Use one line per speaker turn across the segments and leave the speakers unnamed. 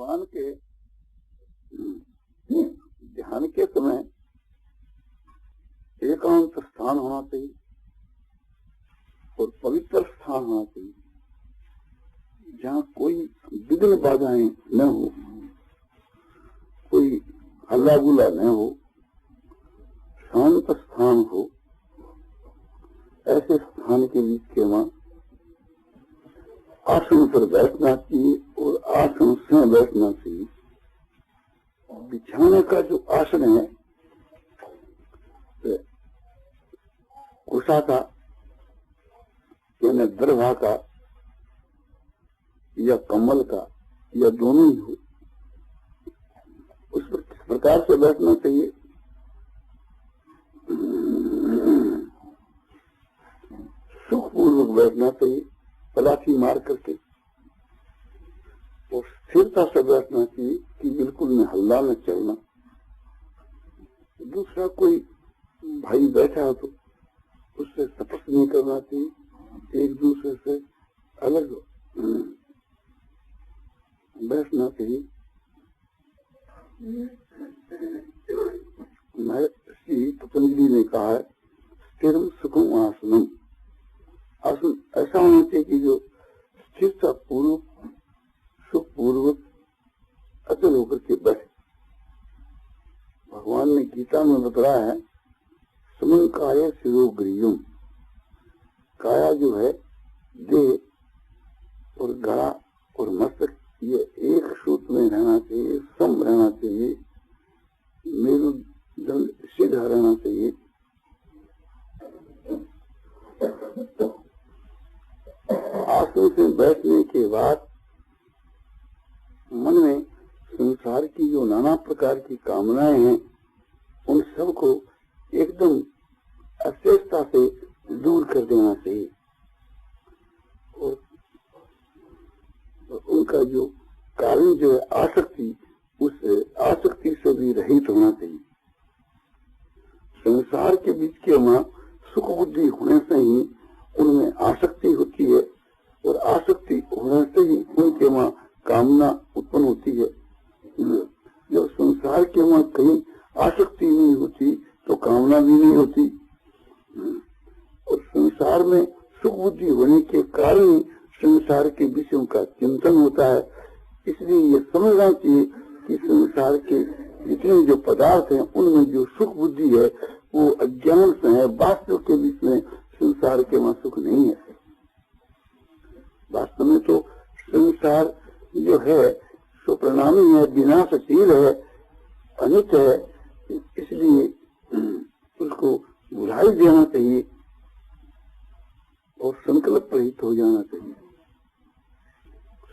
भगवान के ध्यान के समय एकांत स्थान होना चाहिए और पवित्र स्थान होना चाहिए, जहाँ कोई विघ्न बाधाएं न हो, कोई हल्ला गुल्ला न हो, शांत स्थान हो। ऐसे स्थान के बीच के वहां आसन पर बैठना चाहिए और आसन से बैठना चाहिए। बिछाने का जो आसन है कुशा का यानी दरभा का या कमल का या दोनों ही हो, उस पर किस प्रकार से बैठना चाहिए? सुखपूर्वक बैठना चाहिए, पलाठी मार करके, और स्थिरता से बैठना चाहिए कि बिल्कुल न हल्ला न चलना। दूसरा कोई भाई बैठा हो तो उससे स्पर्श नहीं करना चाहिए, एक दूसरे से अलग बैठना चाहिए। महर्षि पतंजलि ने कहा है स्थिरम सुखम आसनम। आसन ऐसा होना चाहिए कि जो स्थिरता पूर्वक सुख पूर्वक अचल होकर के बैठे। भगवान ने गीता में बताया है समन काय शिरोग्रीवम। काया जो है देह और गला और मस्तक ये एक सूत्र में रहना चाहिए, सम रहना चाहिए, मेरुदंड सीधा रहना चाहिए। आसन से बैठने के बाद मन में संसार की जो नाना प्रकार की कामनाएं हैं उन सबको एकदम अशेषता से दूर कर देना चाहिए और उनका जो कारण जो है आसक्ति, उस आसक्ति से भी रहित होना चाहिए। संसार के बीच के वहां सुख बुद्धि होने से ही उनमें आसक्ति होती है और आसक्ति होने से ही उनके वहां कामना उत्पन्न होती है। जब संसार के वहां कहीं आसक्ति नहीं होती तो कामना भी नहीं होती और संसार में सुख बुद्धि होने के कारण ही संसार के विषयों का चिंतन होता है। इसलिए ये समझना चाहिए कि संसार के जितने जो पदार्थ हैं उनमें जो सुख बुद्धि है वो अज्ञान से है। वास्तव के बीच में संसार के वहां सुख नहीं है। वास्तव में तो संसार जो है सो परिणामी है, विनाशशील है, अनित्य है, इसलिए उसको भुला ही देना चाहिए और संकल्प रहित हो जाना चाहिए।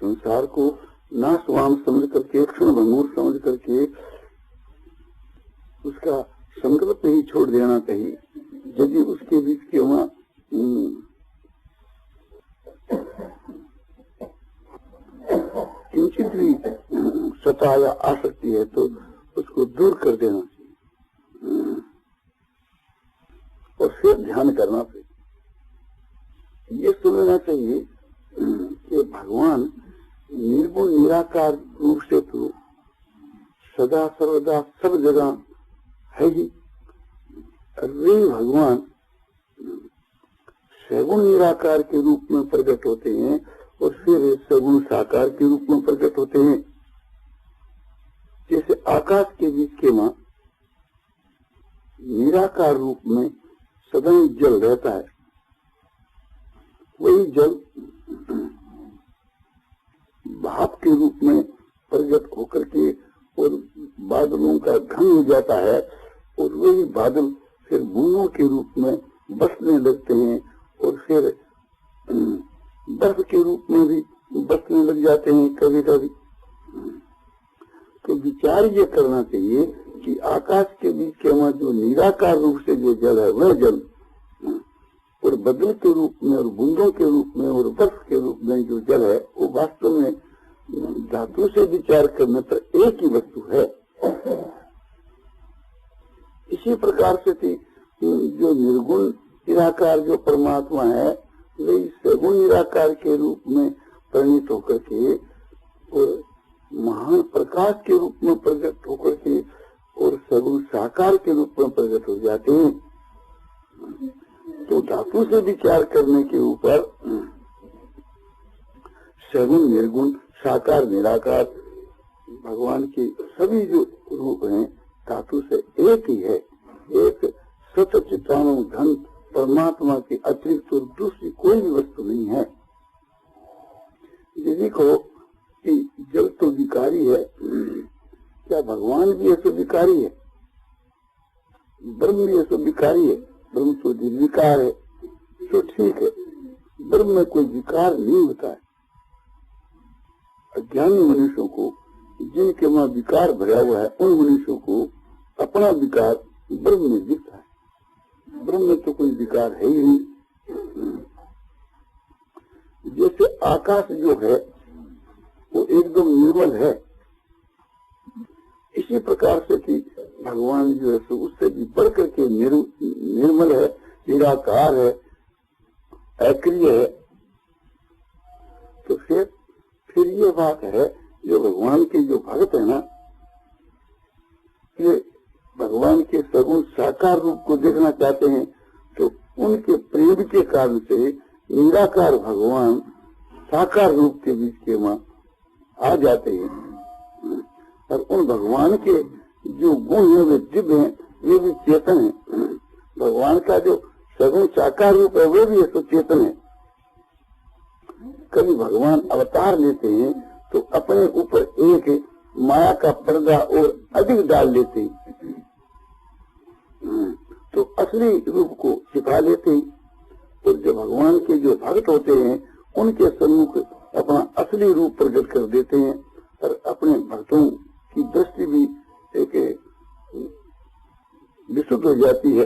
संसार को नाशवान समझ करके, क्षण भंगुर समझ करके उसका संकल्प ही छोड़ देना चाहिए। यदि उसके बीच के वहां किंचित भी सता या आसक्ति है तो उसको दूर कर देना चाहिए और फिर ध्यान करना चाहिए। ये समझना चाहिए कि भगवान निर्गुण निराकार रूप से तो सदा सर्वदा सब जगह है ही। वे भगवान सगुण निराकार के रूप में प्रकट होते हैं और फिर सगुण साकार के रूप में प्रकट होते हैं। जैसे आकाश के बीच के वहां निराकार रूप में सदा जल रहता है, वही जल भाप के रूप में प्रकट होकर के और बादलों का घन हो जाता है और वही बादल फिर बूंदों के रूप में बसने लगते हैं और फिर बर्फ के रूप में भी बसने लग जाते हैं कभी कभी। तो विचार ये करना चाहिए कि आकाश के बीच के वहां जो निराकार रूप से जो जल है वह जल और बदल के रूप में और बूंदों के रूप में और बर्फ के रूप में जो जल है वो वास्तव में धातु से विचार करने पर एक ही वस्तु है। इसी प्रकार से थी जो निर्गुण निराकार जो परमात्मा है वही सगुण निराकार के रूप में परिणित होकर के और महान आकाश के रूप में प्रकट होकर के और सगुण साकार के रूप में प्रकट हो जाते हैं। तो धातु से विचार करने के ऊपर सगुण निर्गुण साकार निराकार भगवान के सभी जो रूप हैं धातु से एक ही है। एक सतचित्तानंद घन परमात्मा के अतिरिक्त और दूसरी कोई भी वस्तु नहीं है। यदि कहो कि जल तो विकारी है, क्या भगवान भी ऐसे विकारी है? ब्रह्म भी ऐसे विकारी है? ब्रह्म तो निर्विकार है, तो ठीक है, ब्रह्म में कोई विकार नहीं होता है। अज्ञानी मनुष्यों को, जिनके वहां विकार भरा हुआ है, उन मनुष्यों को अपना विकार ब्रह्म में दिखता है। ब्रह्म में तो कोई विकार है ही नहीं। जैसे आकाश जो है वो एकदम निर्मल है, इसी प्रकार से कि भगवान जो है तो उससे भी बढ़कर के निर्मल है, निराकार है, अक्रिय है। तो फिर ये बात है, जो भगवान के जो भक्त है ना, ये भगवान के सगुण साकार रूप को देखना चाहते हैं, तो उनके प्रेम के कारण से निराकार भगवान साकार रूप के बीच के वहां आ जाते हैं। और उन भगवान के जो गुण है वे दिव्य हैं, वे भी चेतन है। भगवान का जो सगुण साकार रूप है वो भी तो चेतन है। कभी भगवान अवतार लेते हैं तो अपने ऊपर एक माया का पर्दा और अधिक डाल लेते हैं, तो असली रूप को छिपा लेते हैं। और जो भगवान के जो भक्त होते हैं उनके सम्मुख अपना असली रूप प्रकट कर देते हैं और अपने भक्तों की दृष्टि भी एक विशुद्ध हो जाती है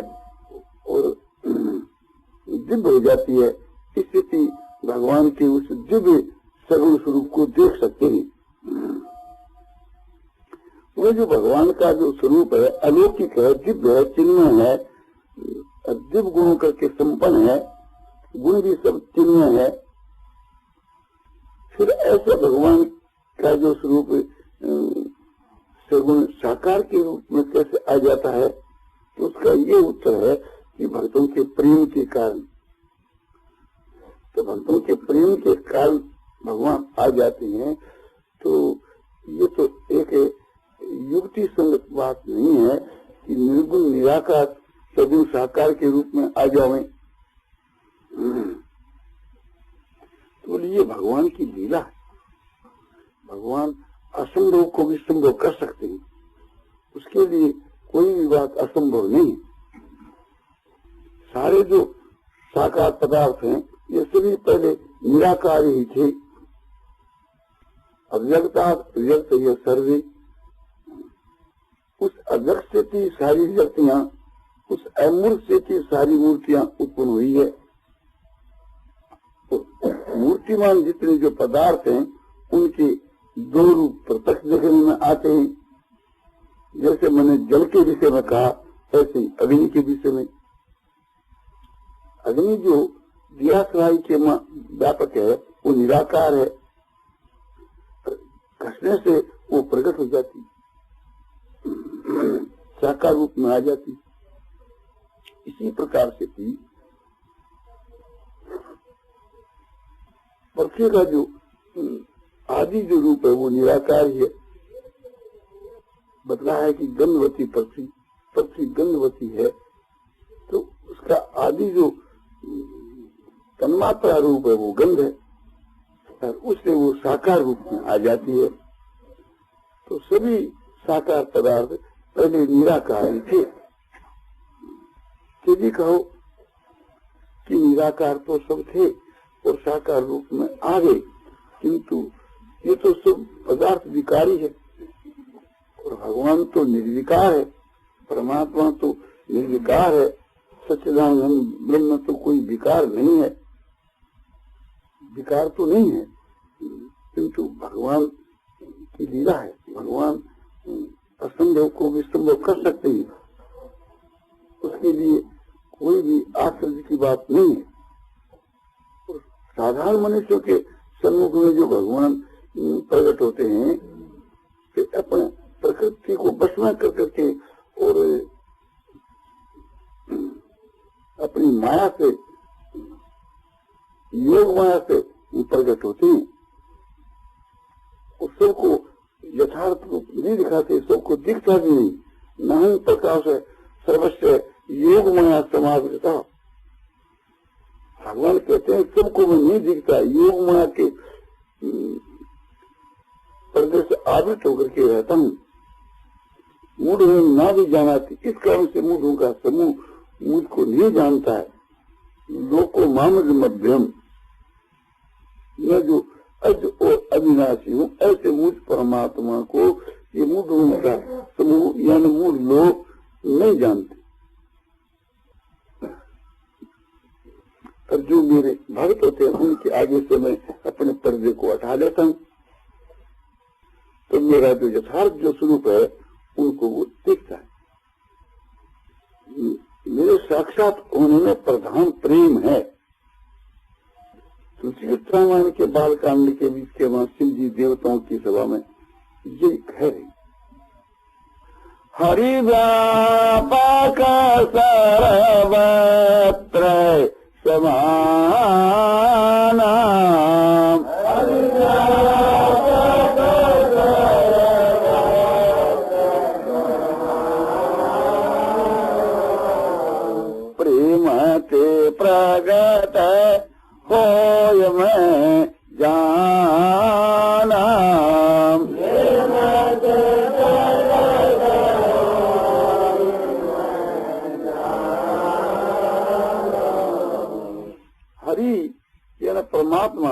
और दिव्य हो जाती है। इस स्थिति भगवान के उस दिव्य सगुण स्वरूप को देख सकते हैं। वो जो भगवान का जो स्वरूप है अलौकिक है, दिव्य है, चिन्मय है, दिव्य गुणों करके संपन्न है, गुण भी सब चिन्मय है। फिर ऐसा भगवान का जो स्वरूप सगुण साकार के रूप में कैसे आ जाता है, तो उसका ये उत्तर है कि भक्तों के प्रेम के कारण। तो भक्तों के प्रेम के कारण भगवान आ जाते हैं। तो ये तो एक युक्ति संगत बात नहीं है कि निर्गुण निराकार सगुण साकार के रूप में आ जावें। तो ये भगवान की लीला है। भगवान असंभव को भी संभव कर सकते हैं, उसके लिए कोई भी बात असंभव नहीं है। सारे जो साकार पदार्थ हैं ये सभी पहले निराकार ही थे। अव्यक्ता व्यक्त ये सर्वे, उस अव्यक्त से थी सारी व्यक्तियां, उस अमूर्त से थी सारी मूर्तियां उत्पन्न हुई है। तो मूर्तिमान जितने जो पदार्थ हैं उनके दो रूप प्रत्यक्ष देखने में आते हैं। जैसे मैंने जल के विषय में कहा, ऐसे ही अग्नि के विषय में। अग्नि जो दियासराय के व्यापक है वो निराकार है, घसने से वो प्रकट हो जाती, साकार रूप में आ जाती। इसी प्रकार से भी पृथ्वी का जो आदि जो रूप है वो निराकार ही है। बतला है कि गंधवती पृथ्वी गंधवती है, तो उसका आदि जो तन्मात्रा रूप है वो गंध है और उससे वो साकार रूप में आ जाती है। तो सभी साकार पदार्थ पहले निराकार ही थे। यदि कहो कि निराकार तो सब थे और साकार रूप में आ गए, किंतु ये तो सब पदार्थ विकारी है और भगवान तो निर्विकार है, परमात्मा तो निर्विकार है, सच्चिदानंद ब्रह्म तो कोई विकार नहीं है, विकार तो नहीं है, किंतु भगवान की लीला है। भगवान असंभव को भी संभव कर सकते हैं, उसके लिए कोई भी आश्चर्य की बात नहीं है। और साधारण मनुष्यों के सम्मुख में जो भगवान प्रकट होते हैं, कि अपने प्रकृति को बस में कर करके और अपनी माया से, योग माया से प्रकट होते हैं और सबको यथार्थ रूप नहीं दिखाते, सबको दिखता भी नहीं। नाम प्रकाश है सर्वस्व योग माया समाज। भगवान कहते हैं सबको मैं नहीं दिखता, योग माया के पर्दे से आवृत होकर के रहता हूँ। मूढ़ ना भी जाना थी, इस कारण से मूढ़ों का समूह मुझको नहीं जानता है। लोको मामज मध्यम, मैं जो अज और अविनाशी हूँ, ऐसे मुझ परमात्मा को ये मूढ़ों का समूह यानी मूढ़ लोग नहीं जानते। और जो मेरे भक्त होते हैं उनके आगे से मैं अपने पर्दे को हटा लेता हूँ, तो मेरा जो यथार्थ जो स्वरूप है उनको वो दिखता है। मेरे साक्षात होने में प्रधान प्रेम है। तुलसीदास रामायण के बाल कांड के बीच के वहां शिव जी देवताओं की सभा में ये कह रही, हरि व्यापक सर्वत्र समाना, प्रेम ते प्रगट होय मैं जाना। हरि यानी परमात्मा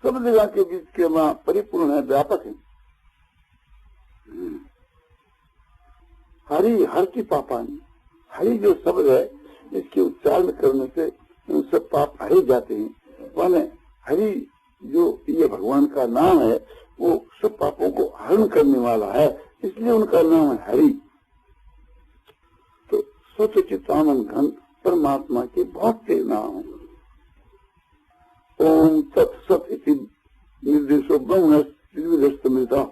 सब जगह के बीच के वहां परिपूर्ण है, व्यापक है। हरि हर की पापानी, हरि जो शब्द है इसके उच्चारण करने से सब पाप हरे जाते हैं। माने हरि जो ये भगवान का नाम है वो सब पापों को हरण करने वाला है, इसलिए उनका नाम है हरि। तो सच्चिदानंद घन परमात्मा के बहुत से नाम है। ओम तत्सत इति निर्देशो ब्रह्मणस्तमिता।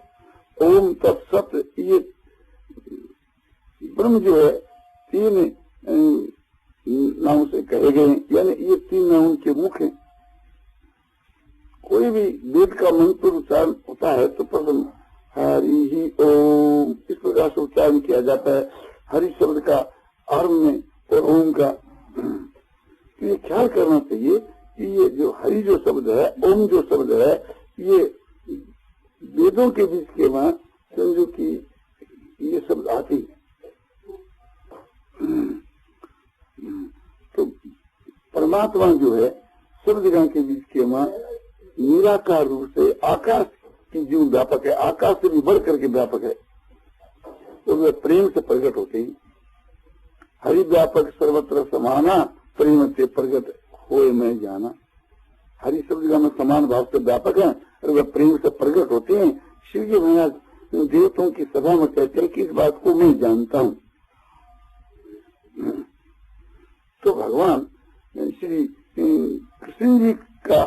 ओम तत्सत ये ब्रह्म जो है तीन नाम से कहे गए, यानी ये तीन नाम उनके मुख हैं। कोई भी वेद का मंत्र उच्चारण होता है तो प्रथम हरि ही ओम इस प्रकार से उच्चारण किया जाता है। हरि शब्द का आरंभ में और ओम का, तो ये ख्याल करना चाहिए कि ये जो हरि जो शब्द है, ओम जो शब्द है, ये वेदों के बीच के वहां समझो कि ये शब्द आती है। तो परमात्मा जो है सब जगह के बीच के वहां निराकार रूप से आकाश की जीव व्यापक है, आकाश से भी बढ़ करके व्यापक है, तो वे प्रेम से प्रकट होते ही। हरि व्यापक सर्वत्र समाना, प्रेम से प्रकट होए मैं जाना। हरि सब जगह में समान भाव से व्यापक है और वे प्रेम से प्रकट होते हैं। शिव जी महाराज देवताओं की सभा में कहते हैं कि इस बात को मैं जानता हूँ। तो भगवान श्री कृष्ण जी का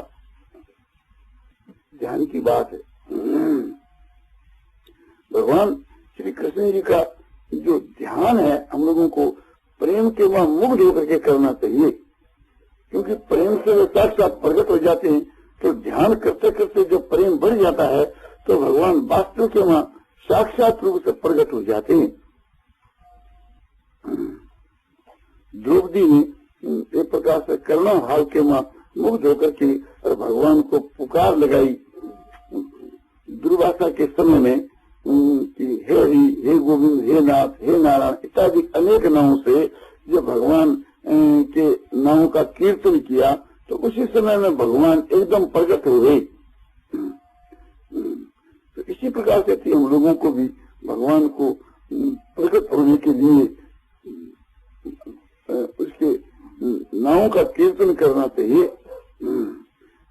ध्यान की बात है। भगवान श्री कृष्ण जी का जो ध्यान है हम लोगों को प्रेम के वहां मुग्ध होकर के करना चाहिए, क्योंकि प्रेम से वो साक्षात प्रकट हो जाते हैं। तो ध्यान करते करते जो प्रेम बढ़ जाता है तो भगवान वास्तव के वहां साक्षात रूप से प्रकट हो जाते हैं। द्रौपदी ने एक प्रकार से करुणा भाव के वहां मुग्ध होकर के और भगवान को पुकार लगाई दुर्वासा के समय में कि हे हरि, हे गोविंद, हे नाथ, हे नारायण इत्यादि अनेक नामों से जब भगवान के नामों का कीर्तन किया तो उसी समय में भगवान एकदम प्रकट हो गए। तो इसी प्रकार से थी हम लोगों को भी भगवान को प्रकट होने के लिए उसके नामों का कीर्तन करना चाहिए।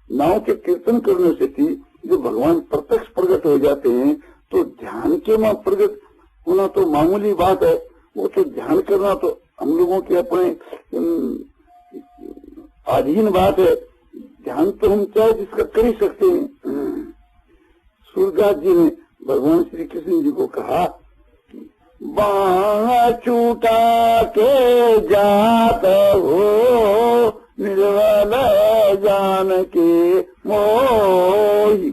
नामों के कीर्तन करने से थी जो भगवान प्रत्यक्ष प्रकट हो जाते हैं। तो ध्यान के में प्रकट होना तो मामूली बात है, वो तो ध्यान करना तो हम लोगों के अपने अधीन बात है। ध्यान तो हम चाहे जिसका कर ही सकते हैं। सूरदास जी ने भगवान श्री कृष्ण जी को कहा कि बाण छूटा के जात हो निर्बल जान के मोही।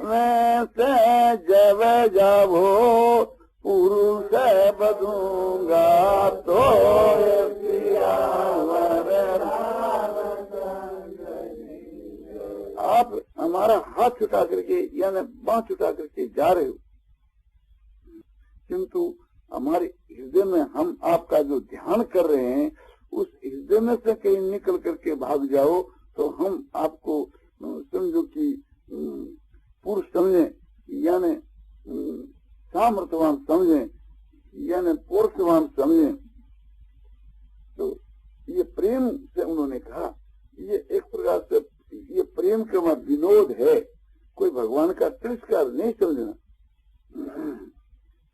मैं से जब जाबो पुरुष बदूंगा तो आप हमारा हाथ छुटा करके यानी बांह छुटा करके जा रहे हो, किंतु हमारे हृदय में हम आपका जो ध्यान कर रहे हैं उस हृदय में से कहीं निकल करके भाग जाओ तो हम आपको समझो कि पुरुष समझे यानी सामर्थ्यवान समझे यानी पुरुषवान समझे। तो ये प्रेम से उन्होंने कहा, ये एक प्रकार से ये प्रेम का विनोद है, कोई भगवान का तिरस्कार नहीं समझना।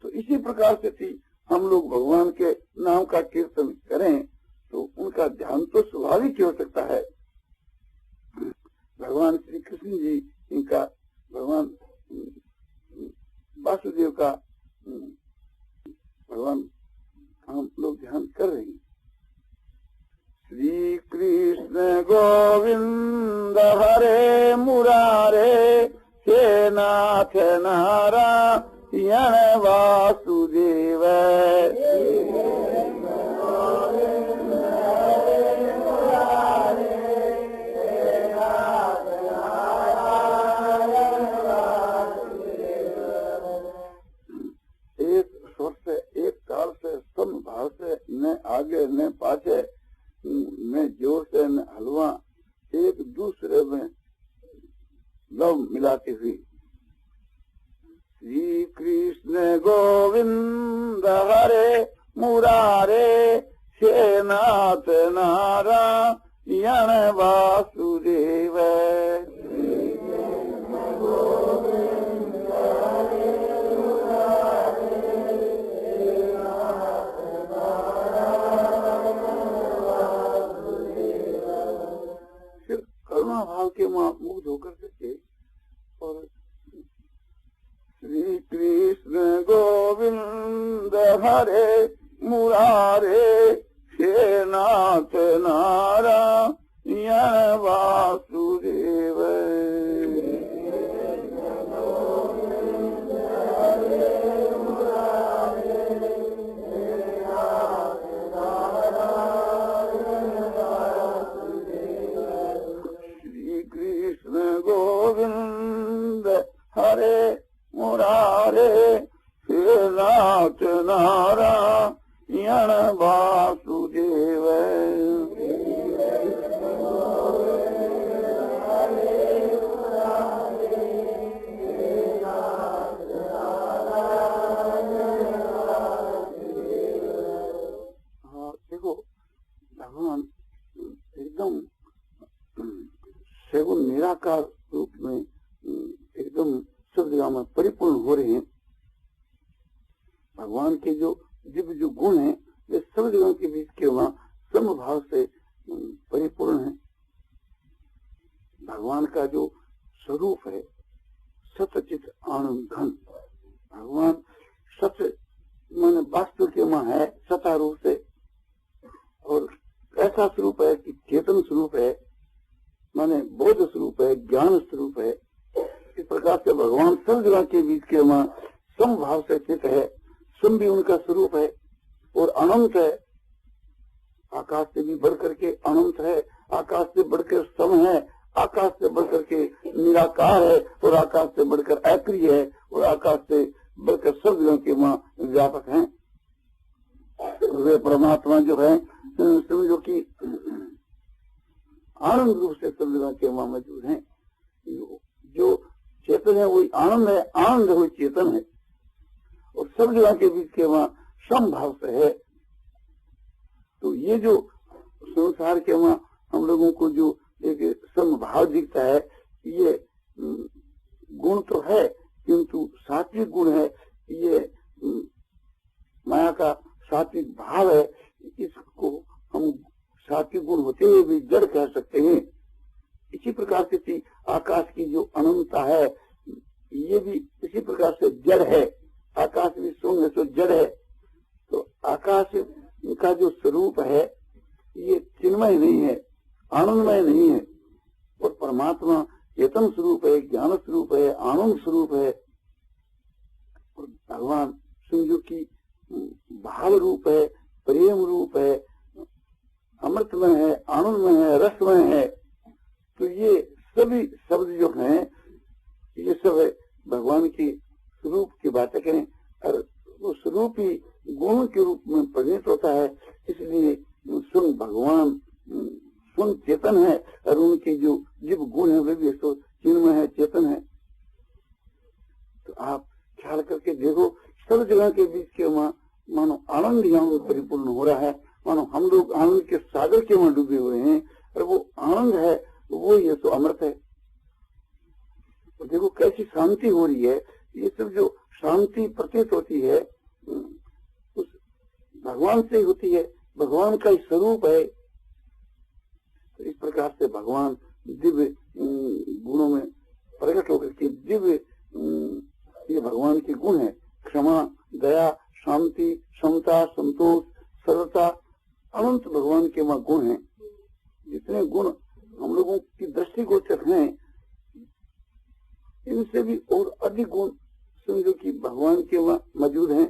तो इसी प्रकार से थी हम लोग भगवान के नाम का कीर्तन करें तो उनका ध्यान तो स्वाभाविक ही हो सकता है। भगवान श्री कृष्ण जी इनका भगवान वासुदेव का भगवान हम लोग ध्यान कर रहे हैं। श्री कृष्ण गोविंद हरे मुरारे हे नाथ नारायण वासुदेव। न आगे न पाछे न जोर से न हलवा, एक दूसरे में लव मिलाती हुई। श्री कृष्ण गोविंद हरे मुरारे हे नाथ नारायण वासुदेव। भाव के मुग्ध होकर के और श्री कृष्ण गोविंद हरे मुरारे हे नाथ नारायण वासुदेव। गोविंद हरे मुरारे हे नाथ नारायण वासुदेव। हाँ देखो भगवान एकदम सगुण निराकार रूप में एकदम सब जगह में परिपूर्ण हो रहे हैं। भगवान के जो दिव्य जो गुण हैं वे सब जगह के बीच के वहाँ समभाव से परिपूर्ण है। भगवान का जो स्वरूप है सतचित आनंद घन, भगवान सत्य माने वास्तव के वहाँ है सता रूप से, और ऐसा स्वरूप है कि चेतन स्वरूप है माने बोध स्वरूप है, ज्ञान स्वरूप है। इस प्रकार से भगवान सब जगह के बीच के वहाँ समभाव से स्थित है, सम भी उनका स्वरूप है और अनंत है। आकाश से भी बढ़कर के अनंत है, आकाश से बढ़कर सम है, आकाश से बढ़कर के निराकार है और आकाश से बढ़कर अक्रिय है और आकाश से बढ़कर सब जगह के वहाँ व्यापक हैं। वे परमात्मा जो है समझो कि आनंद रूप से सब जगह के वहाँ मौजूद हैं। जो चेतन है वही आनंद है, आनंद वही चेतन है और सब जगह के बीच के वहाँ समभाव से है। तो ये जो संसार के वहाँ हम लोगों को जो एक समभाव दिखता है, ये गुण तो है किंतु सात्विक गुण है। ये माया का सात्विक भाव है, इसको हम सात्विक गुण होते हुए भी जड़ कह सकते हैं। इसी प्रकार से थी आकाश की जो अनंतता है, ये भी इसी प्रकार से जड़ है। आकाश भी शून्य तो जड़ है। तो आकाश का जो स्वरूप है ये चिन्मय नहीं है, आनंदमय नहीं है। और परमात्मा चेतन स्वरूप है, ज्ञान स्वरूप है, आनंद स्वरूप है। और भगवान सिंधु की भाव रूप है, प्रेम रूप है, अमृतमय है, आनंदमय है, रसमय है। तो ये सभी शब्द जो हैं ये सब भगवान की स्वरूप की बातें करें, और वो स्वरूप ही गुण के रूप में परिणत होता है। इसलिए स्वयं भगवान स्वयं चेतन है, और उनके जो जीव गुण है वे भी तो चिन्मय है, चेतन है। तो आप ख्याल करके देखो, सब जगह के बीच के वहाँ मानो आनंद यहाँ परिपूर्ण हो रहा है, मानो हम लोग आनंद के सागर के वहाँ डूबे हुए हैं, और वो आनंद है, वो ये तो अमृत है। तो देखो कैसी शांति हो रही है। ये सब जो शांति प्रतीत होती है उस भगवान से ही होती है, भगवान का ही स्वरूप है। तो इस प्रकार से भगवान दिव्य गुणों में प्रकट होकर के दिव्य ये भगवान के गुण है। क्षमा, दया, शांति, समता, संतोष, सरलता, अनंत भगवान के वहाँ गुण हैं। जितने गुण हम लोगों की दृष्टिगोचर हैं, इनसे भी और अधिक गुण समझो कि भगवान के वहाँ मौजूद हैं,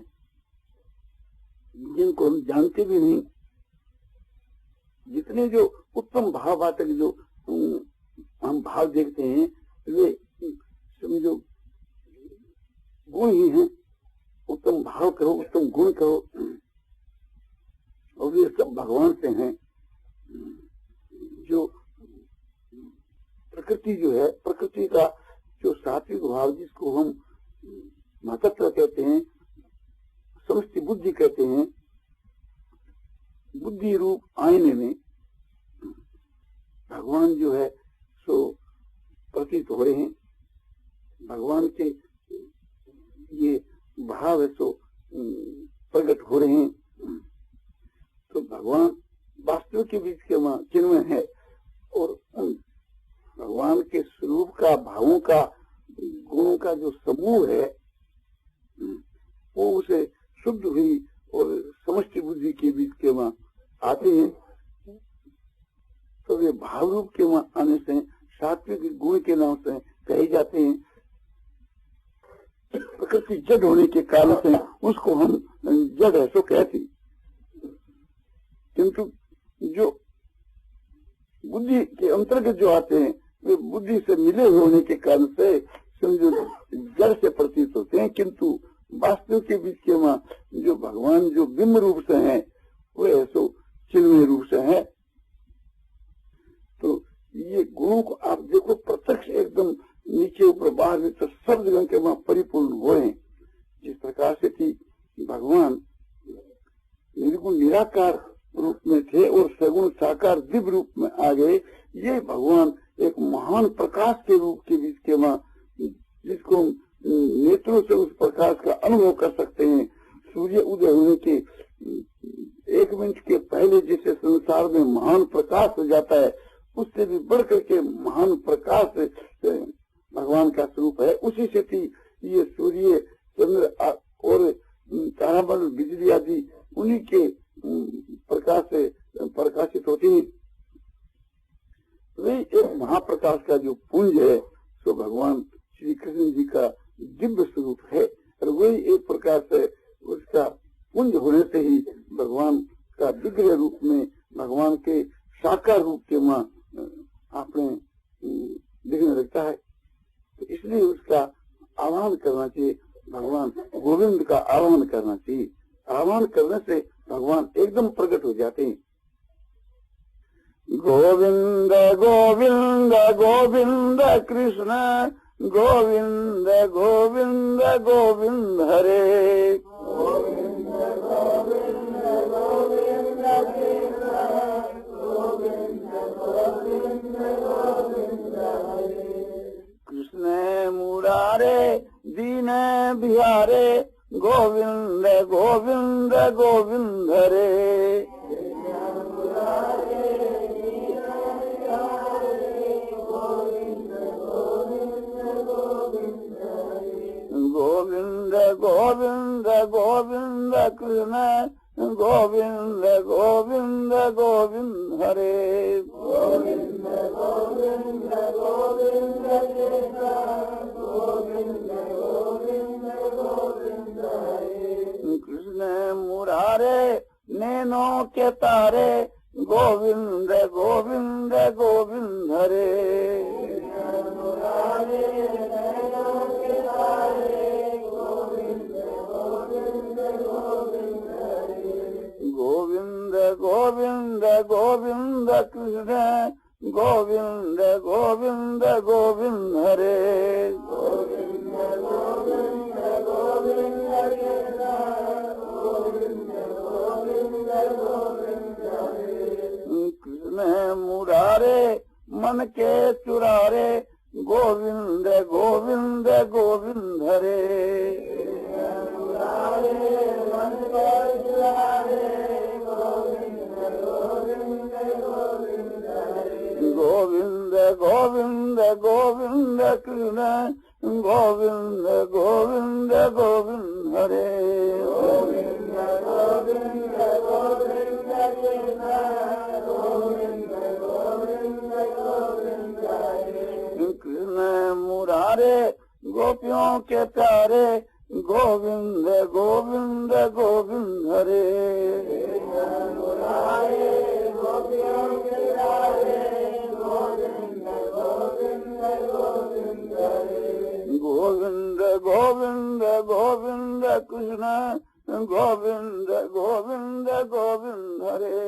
जिनको हम जानते भी नहीं। जितने जो उत्तम भाववाचक जो हम भाव देखते हैं वे समझो गुण ही हैं। उत्तम भाव करो, उत्तम गुण करो, और ये सब भगवान से हैं। जो प्रकृति जो है, प्रकृति का जो सात्विक भाव जिसको हम महत्व कहते हैं, समष्टि बुद्धि कहते हैं, बुद्धि रूप आईने में भगवान जो है सो प्रतीत हो रहे हैं। भगवान के ये भाव है सो प्रकट हो रहे हैं। तो भगवान वास्तव के बीच के वहाँ चिन्मय है, और भगवान के स्वरूप का, भावों का, गुणों का जो समूह है वो उसे शुद्ध हुई और समष्टि बुद्धि के बीच के वहाँ आते हैं। तो वे भाव रूप के वहाँ आने से सात्विक गुण के नाम से कहे जाते हैं। प्रकृति जड़ होने के कारण से उसको हम जड़ है सो कहते, किंतु जो बुद्धि के अंतर्गत जो आते हैं वे बुद्धि से मिले होने के कारण से समझो जड़ से प्रतीत होते हैं, किंतु वास्तव के बीच के वहाँ जो भगवान जो बिंब रूप से हैं वे ऐसो चिन्मय रूप से हैं। तो ये गुणों को आप देखो प्रत्यक्ष एकदम नीचे ऊपर बाहर भी तो सब जगह के वहाँ परिपूर्ण हो रहे हैं। जिस प्रकार से थी भगवान निर्गुण निराकार रूप में थे और सगुण साकार दिव्य रूप में आ गए, ये भगवान एक महान प्रकाश के रूप के बीच के वहाँ जिसको नेत्रों से उस प्रकाश का अनुभव कर सकते हैं। सूर्य उदय होने के 1 मिनट के पहले जैसे संसार में महान प्रकाश हो जाता है, उससे भी बढ़ करके महान प्रकाश भगवान का स्वरूप है। उसी से थी ये सूर्य, चंद्र और तारामंडल, बिजली आदि उन्हीं के प्रकाश से प्रकाशित होती है। वे एक महाप्रकाश का जो पुंज है सो भगवान श्री कृष्ण जी का दिव्य स्वरूप है, और वही एक प्रकार से उसका पुंज होने से ही भगवान का विग्रह रूप में भगवान के साकार रूप के वहाँ आपने दिखने लगता है। तो इसलिए उसका आह्वान करना चाहिए, भगवान गोविंद का आह्वान करना चाहिए। आह्वान करने से भगवान एकदम प्रकट हो जाते हैं। गोविंद गोविंद गोविंद कृष्ण गोविंद गोविंद गोविंद हरे। गोविंद गोविंद गोविंद कृष्ण गोविंद गोविंद गोविंद हरे। कृष्ण मुरारे दीन बिहारे गोविंद गोविंद गोविंद गोविंद हरे गोविंद गोविंद गोविंद कृष्ण गोविंद गोविंद गोविंद हरे गोविंद गोविंद गोविंद कृष्ण मुरारे नैनों के तारे गोविंद गोविंद गोविंद हरे गोविंद गोविंद गोविंद कृष्ण गोविंद गोविंद गोविंद हरे गोविंद गोविंद गोविंद कृष्ण मुरारे मन के चुरारे गोविंद गोविंद गोविंद हरे गोविंद गोविंद गोविंद कृष्ण गोविंद गोविंद गोविंद हरे गोविंद गोविंद गोविंद कृष्ण मुरारे गोपियों के प्यारे गोविंद गोविंद गोविंद हरे गोविंद गोविंद गोविंद कृष्ण गोविंद गोविंद गोविंद हरे